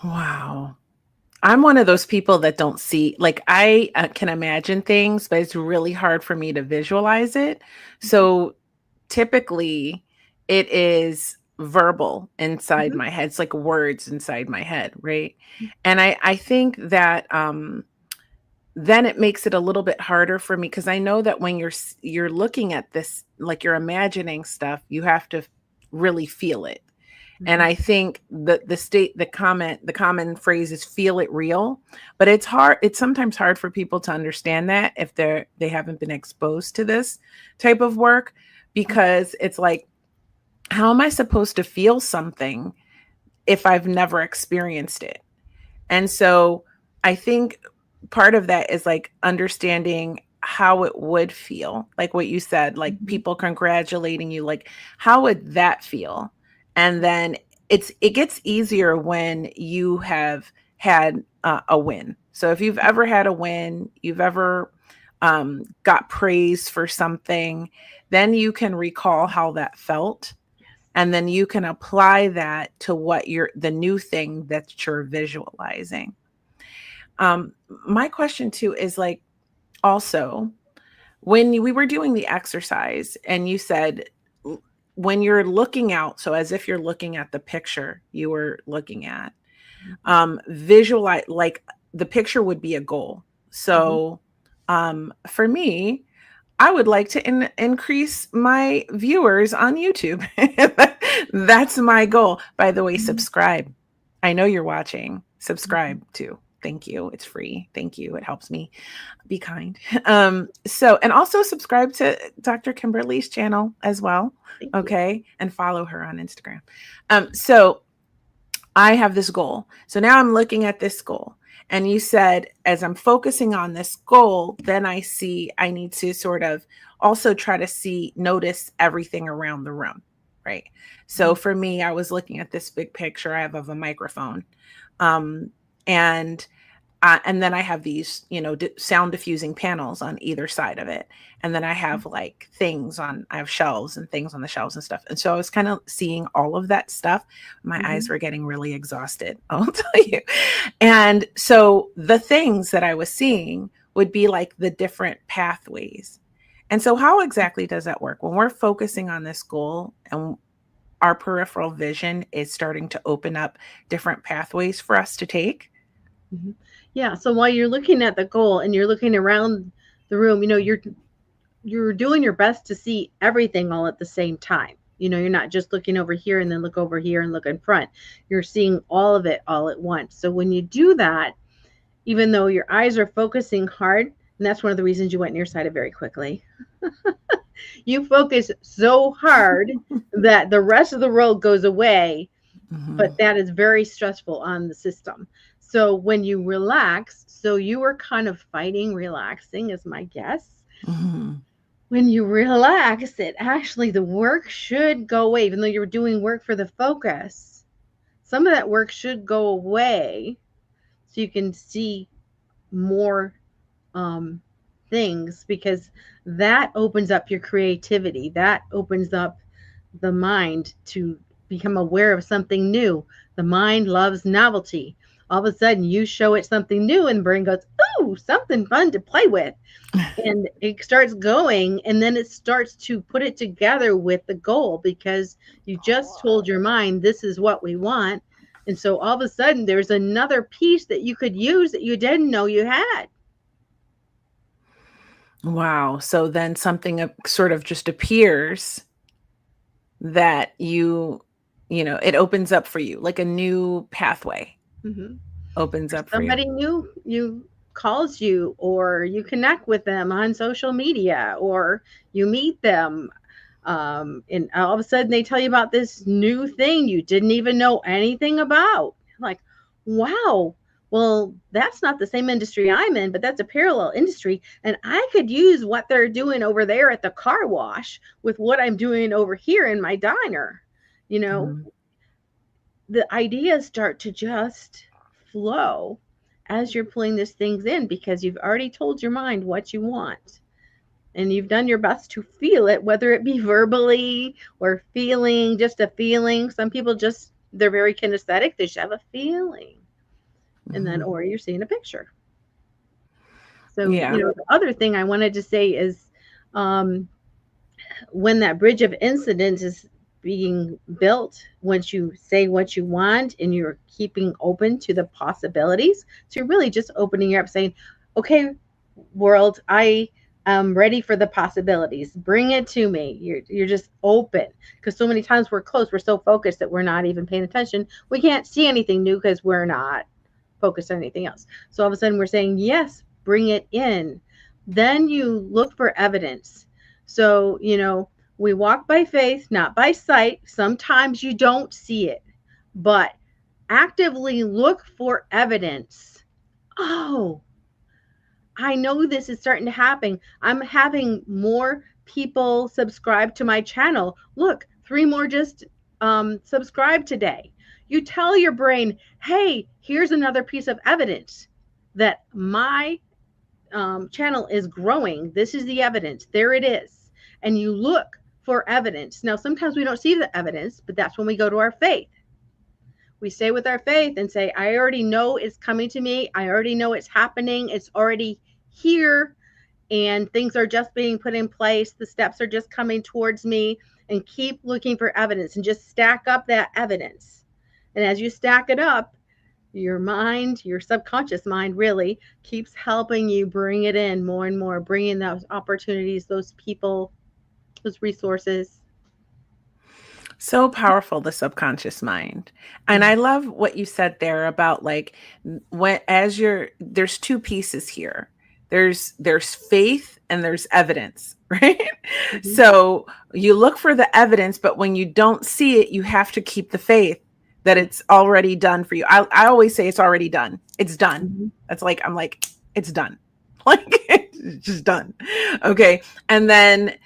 Wow. I'm one of those people that don't see, like, I can imagine things, but it's really hard for me to visualize it. Mhm, So typically it is verbal inside mhm, my head. It's like words inside my head, right? And I think that then it makes it a little bit harder for me because I know that when you're looking at this, like you're imagining stuff, you have to really feel it. And mhm. I think the common phrase is feel it real, but it's sometimes hard for people to understand that if they haven't been exposed to this type of work, because it's like, how am I supposed to feel something if I've never experienced it? And so I think part of that is like understanding how it would feel, like what you said, like Mhm. people congratulating you, like how would that feel? And then it gets easier when you have had a win. So if you've ever had a win, you've ever got praise for something, then you can recall how that felt, and then you can apply that to what you're the new thing that you're visualizing. um my question too is like, also, when we were doing the exercise and you said, when you're looking out, so as if you're looking at the picture you were looking at, visualize, like, the picture would be a goal. Mhm. So for me, I would like to increase my viewers on YouTube. That's my goal. By the way, Mhm. subscribe. I know you're watching. Mhm. Subscribe too. Thank you. It's free. Thank you. It helps me. Be kind. And also subscribe to Dr. Kimberly's channel as well. Thank you. Okay. And follow her on Instagram. So I have this goal. So now I'm looking at this goal. And you said, as I'm focusing on this goal, then I see I need to sort of also try to notice everything around the room. Right. So Mhm. for me, I was looking at this big picture I have of a microphone. Um, and and then I have these, sound diffusing panels on either side of it. And then I have like I have shelves and things on the shelves and stuff. And so I was kind of seeing all of that stuff. My eyes Mhm. were getting really exhausted, I'll tell you. And so the things that I was seeing would be like the different pathways. And so, how exactly does that work when we're focusing on this goal and our peripheral vision is starting to open up different pathways for us to take? Mhm. Yeah, so while you're looking at the goal and you're looking around the room, you're doing your best to see everything all at the same time. You're not just looking over here and then look over here and look in front. You're seeing all of it all at once. So when you do that, even though your eyes are focusing hard, and that's one of the reasons you went nearsighted very quickly, you focus so hard that the rest of the world goes away, but Mhm. that is very stressful on the system. So when you relax, so you are kind of fighting relaxing, is my guess. Mhm. When you relax, it actually, the work should go away, even though you're doing work for the focus. Some of that work should go away so you can see more um, things, because that opens up your creativity. That opens up the mind to become aware of something new. The mind loves novelty. All of a sudden, you show it something new, and the brain goes, "Ooh, something fun to play with." And it starts going, and then it starts to put it together with the goal, because you just told your mind, this is what we want. And so all of a sudden, there's another piece that you could use that you didn't know you had. Wow. So then something sort of just appears that it opens up for you, like a new pathway Mm-hmm. opens up for you. Somebody new you calls you, or you connect with them on social media, or you meet them, and all of a sudden they tell you about this new thing you didn't even know anything about. Like, wow, well, that's not the same industry I'm in, but that's a parallel industry, and I could use what they're doing over there at the car wash with what I'm doing over here in my diner. you know Mhm. the ideas start to just flow as you're pulling these things in, because you've already told your mind what you want, and you've done your best to feel it, whether it be verbally or feeling, just a feeling. Some people, just they're very kinesthetic, they just have a feeling. and then, Mhm. or you're seeing a picture. So, Yeah. the other thing I wanted to say is, um, when that bridge of incidents is being built, once you say what you want and you're keeping open to the possibilities, so you're really just opening up, saying, okay, world, I am ready for the possibilities, bring it to me. You're just open, because so many times we're closed, we're so focused that we're not even paying attention, we can't see anything new because we're not focused on anything else. So all of a sudden we're saying, yes, bring it in. Then you look for evidence. So, we walk by faith, not by sight. Sometimes you don't see it, but actively look for evidence. Oh, I know this is starting to happen. I'm having more people subscribe to my channel. Look, 3 more just subscribe today. You tell your brain, hey, here's another piece of evidence that my channel is growing. This is the evidence. There it is. And you look for evidence. Now, sometimes we don't see the evidence, but that's when we go to our faith. We stay with our faith and say, I already know it's coming to me. I already know it's happening. It's already here, and things are just being put in place. The steps are just coming towards me, and keep looking for evidence and just stack up that evidence. And as you stack it up, your mind, your subconscious mind really keeps helping you bring it in more and more, bringing those opportunities, those people, those resources. So powerful, the subconscious mind. And I Mhm. love what you said there about like when as you're there's two pieces here. There's faith and there's evidence, right? Mhm. So you look for the evidence, but when you don't see it, you have to keep the faith that it's already done for you. I always say it's already done. It's done. Mhm. That's like I'm like, it's done. Like it's just done. Okay. And then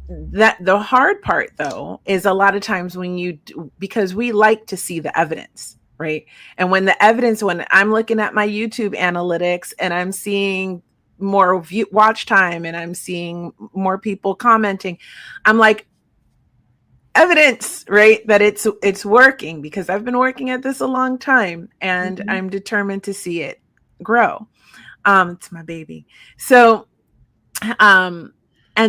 that the hard part though is a lot of times when because we like to see the evidence, right? And when I'm looking at my YouTube analytics and I'm seeing more watch time and I'm seeing more people commenting, I'm like, evidence, right, that it's working, because I've been working at this a long time and Mhm. I'm determined to see it grow. It's my baby. So um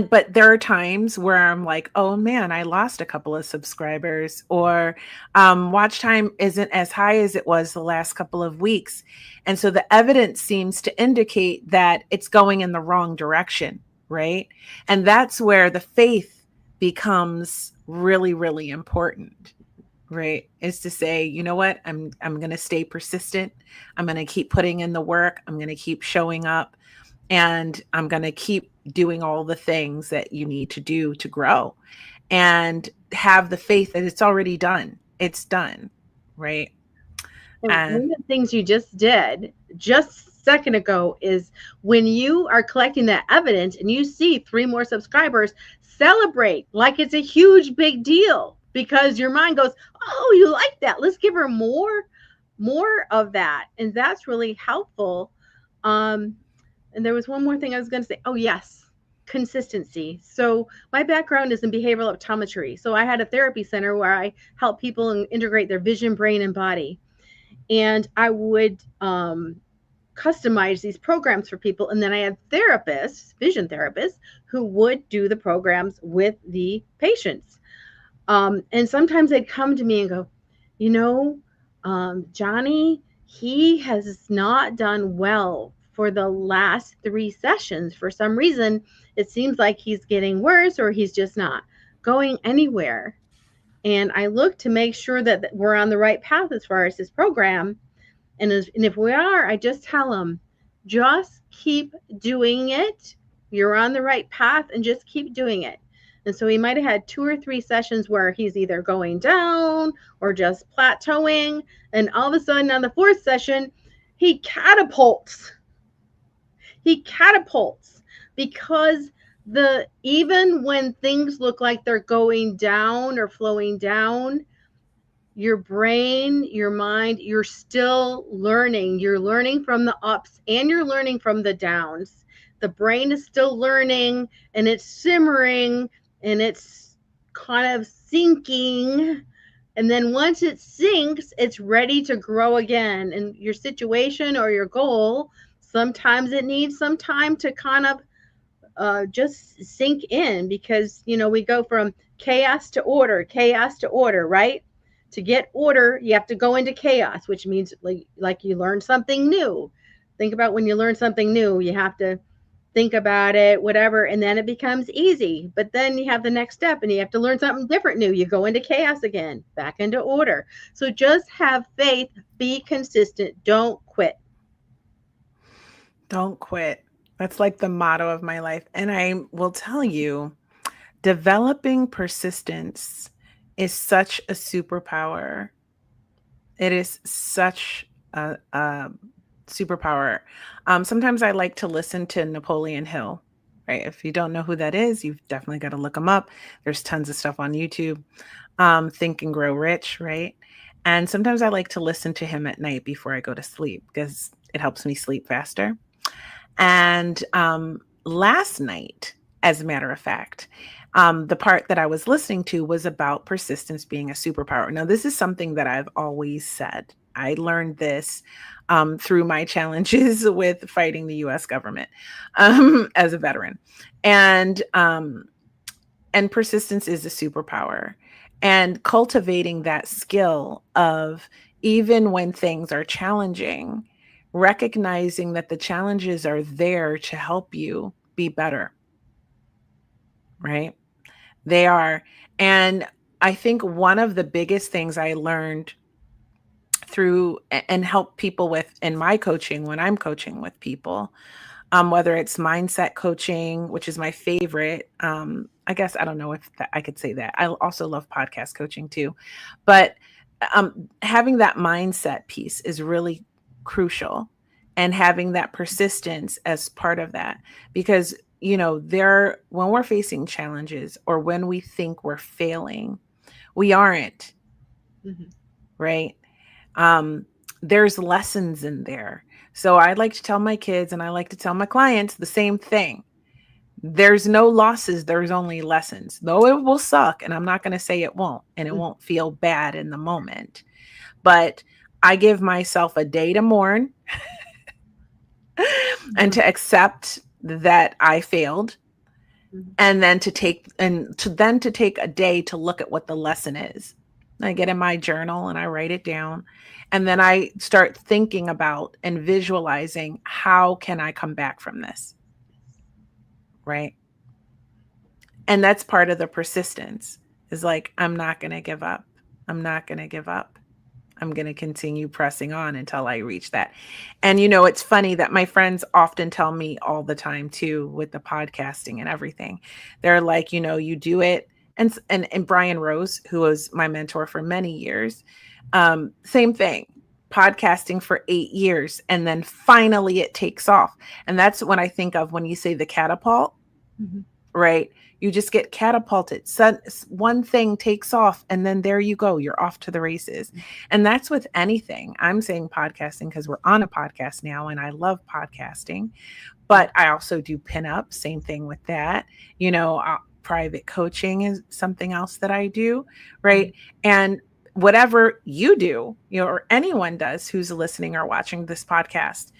but there are times where I'm like, oh man, I lost a couple of subscribers, or watch time isn't as high as it was the last couple of weeks, and so the evidence seems to indicate that it's going in the wrong direction, right? And that's where the faith becomes really, really important, right? Is to say, you know what, I'm going to stay persistent, I'm going to keep putting in the work, I'm going to keep showing up, and I'm going to keep doing all the things that you need to do to grow, and have the faith that it's already done. It's done. Right. And And one of the things you just did just a second ago is, when you are collecting that evidence and you see 3 more subscribers, celebrate like it's a huge big deal, because your mind goes, "Oh, you like that. Let's give her more of that." And that's really helpful. Um and there was one more thing I was going to say. Oh, yes. Consistency. So, my background is in behavioral optometry. So, I had a therapy center where I help people integrate their vision, brain, and body, and I would customize these programs for people. And then I had therapists, vision therapists, who would do the programs with the patients. And sometimes they'd come to me and go, you know, Johnny, he has not done well for the last 3 sessions. For some reason, it seems like he's getting worse, or he's just not going anywhere. And I look to make sure that we're on the right path as far as this program. And if we are, I just tell them, just keep doing it. You're on the right path, and just keep doing it. And so he might have had 2 or 3 sessions where he's either going down or just plateauing. And all of a sudden, on the 4th session, he catapults. He catapults, because the even when things look like they're going down or flowing down, your brain, your mind, you're still learning. You're learning from the ups and you're learning from the downs. The brain is still learning, and it's simmering, and it's kind of sinking. And then once it sinks, it's ready to grow again. And your situation or your goal, sometimes it needs some time to kind of just sink in, because we go from chaos to order, right? To get order, you have to go into chaos, which means like you learn something new. Think about when you learn something new, you have to think about it, whatever, and then it becomes easy. But then you have the next step and you have to learn something different new. You go into chaos again, back into order. So just have faith, be consistent, don't quit. Don't quit. That's like the motto of my life. And I will tell you, developing persistence is such a superpower. It is such a superpower. Sometimes I like to listen to Napoleon Hill, right? If you don't know who that is, you've definitely got to look him up. There's tons of stuff on YouTube. Think and Grow Rich, right? And sometimes I like to listen to him at night before I go to sleep because it helps me sleep faster. And last night, as a matter of fact, the part that I was listening to was about persistence being a superpower. Now, this is something that I've always said. I learned this through my challenges with fighting the U.S. government as a veteran, and persistence is a superpower. And cultivating that skill of even when things are challenging, recognizing that the challenges are there to help you be better, right? They are. And I think one of the biggest things I learned through and help people with in my coaching when I'm coaching with people, whether it's mindset coaching, which is my favorite. I guess I don't know if I could say that. I also love podcast coaching too, but having that mindset piece is really crucial, and having that persistence as part of that, because there when we're facing challenges or when we think we're failing, we aren't, Mhm. right? um, there's lessons in there. So I like to tell my kids and I like to tell my clients the same thing. There's no losses, there's only lessons. Though it will suck, and I'm not going to say it won't, and it won't feel bad in the moment. But I give myself a day to mourn and Mhm. to accept that I failed, Mhm. and then to take a day to look at what the lesson is. I get in my journal and I write it down, and then I start thinking about and visualizing how can I come back from this, right? And that's part of the persistence, is like, I'm not going to give up. I'm not going to give up. I'm going to continue pressing on until I reach that. And it's funny that my friends often tell me all the time too, with the podcasting and everything. They're like, you do it. And Brian Rose, who was my mentor for many years, same thing. Podcasting for 8 years, and then finally it takes off. And that's when I think of when you say the catapult, Mhm. right? You just get catapulted. So one thing takes off, and then there you go. You're off to the races. And that's with anything. I'm saying podcasting because we're on a podcast now, and I love podcasting. But I also do pinup. Same thing with that. Private coaching is something else that I do, Mhm. right? And whatever you do, or anyone does who's listening or watching this podcast,